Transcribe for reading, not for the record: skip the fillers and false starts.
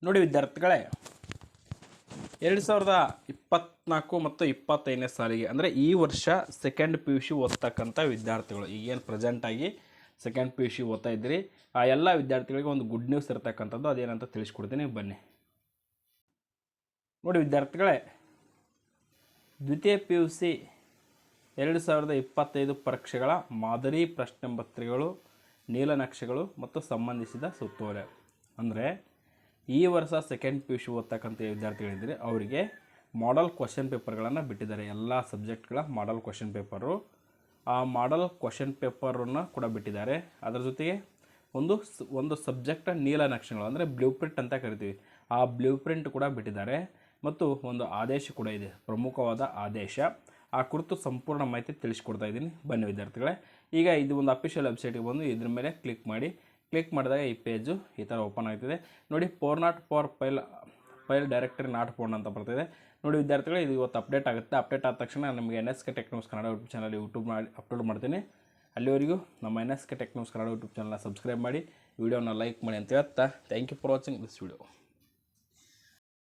ನೋಡಿ ವಿದ್ಯಾರ್ಥಿಗಳೇ, 2024 ಮತ್ತು 25ನೇ ಸಾಲಿಗೆ ಅಂದರೆ ಈ ವರ್ಷ ಸೆಕೆಂಡ್ ಪಿ ಯು ಸಿ ಓದ್ತಕ್ಕಂಥ ವಿದ್ಯಾರ್ಥಿಗಳು ಈಗೇನು ಪ್ರೆಸೆಂಟಾಗಿ ಸೆಕೆಂಡ್ ಪಿ ಯು ಸಿ ಓದ್ತಾ ಇದ್ದೀರಿ ಆ ಎಲ್ಲ ವಿದ್ಯಾರ್ಥಿಗಳಿಗೆ ಒಂದು ಗುಡ್ ನ್ಯೂಸ್ ಇರತಕ್ಕಂಥದ್ದು ಅದೇನಂತ ತಿಳಿಸ್ಕೊಡ್ತೀನಿ ಬನ್ನಿ. ನೋಡಿ ವಿದ್ಯಾರ್ಥಿಗಳೇ, ದ್ವಿತೀಯ ಪಿ ಯು ಸಿ 2025 ಪರೀಕ್ಷೆಗಳ ಮಾದರಿ ಪ್ರಶ್ನೆ ಪತ್ರಿಕೆಗಳು, ನೀಲನಕ್ಷೆಗಳು ಮತ್ತು ಸಂಬಂಧಿಸಿದ ಸುತ್ತೋಲೆ. ಅಂದರೆ ಈ ವರ್ಷ ಸೆಕೆಂಡ್ ಪಿ ಯು ಸಿ ಓದ್ತಕ್ಕಂಥ ವಿದ್ಯಾರ್ಥಿಗಳಿದ್ದರೆ ಅವರಿಗೆ ಮಾಡೆಲ್ ಕ್ವಶನ್ ಪೇಪರ್ಗಳನ್ನು ಬಿಟ್ಟಿದ್ದಾರೆ. ಎಲ್ಲ ಸಬ್ಜೆಕ್ಟ್ಗಳ ಮಾಡೆಲ್ ಕ್ವಶನ್ ಪೇಪರು, ಆ ಮಾಡೆಲ್ ಕ್ವಶನ್ ಪೇಪರನ್ನು ಕೂಡ ಬಿಟ್ಟಿದ್ದಾರೆ. ಅದರ ಜೊತೆಗೆ ಒಂದು ಸಬ್ಜೆಕ್ಟ್ ನೀಲನಕ್ಷೆಗಳು ಅಂದರೆ ಬ್ಲೂ ಪ್ರಿಂಟ್ ಅಂತ ಕರಿತೀವಿ, ಆ ಬ್ಲೂ ಪ್ರಿಂಟ್ ಕೂಡ ಬಿಟ್ಟಿದ್ದಾರೆ. ಮತ್ತು ಒಂದು ಆದೇಶ ಕೂಡ ಇದೆ, ಪ್ರಮುಖವಾದ ಆದೇಶ. ಆ ಕುರಿತು ಸಂಪೂರ್ಣ ಮಾಹಿತಿ ತಿಳಿಸ್ಕೊಡ್ತಾ ಇದ್ದೀನಿ ಬನ್ನಿ ವಿದ್ಯಾರ್ಥಿಗಳೇ. ಈಗ ಇದು ಒಂದು ಅಫಿಷಿಯಲ್ ವೆಬ್ಸೈಟಿಗೆ ಬಂದು ಇದ್ರ ಮೇಲೆ ಕ್ಲಿಕ್ ಮಾಡಿದಾಗ ಈ ಪೇಜು ಈ ಥರ ಓಪನ್ ಆಗ್ತಿದೆ. ನೋಡಿ, ಫೈಲ್ ಡೈರೆಕ್ಟರಿ ನಾಟ್ ಫೌಂಡ್ ಅಂತ ಬರ್ತಿದೆ. ನೋಡಿ ವಿದ್ಯಾರ್ಥಿಗಳು, ಇದು ಇವತ್ತು ಅಪ್ಡೇಟ್ ಆಗುತ್ತೆ. ಅಪ್ಡೇಟ್ ಆದ ತಕ್ಷಣ ನಮಗೆ NSK tech news Kannada YouTube channel upload ಮಾಡ್ತೀನಿ. ಅಲ್ಲಿವರೆಗೂ ನಮ್ಮ NSK tech news Kannada YouTube ಚಾನಲ್ನ ಸಬ್ಸ್ಕ್ರೈಬ್ ಮಾಡಿ, ವಿಡಿಯೋನ ಲೈಕ್ ಮಾಡಿ ಅಂತ ಹೇಳ್ತಾ thank you for watching this video.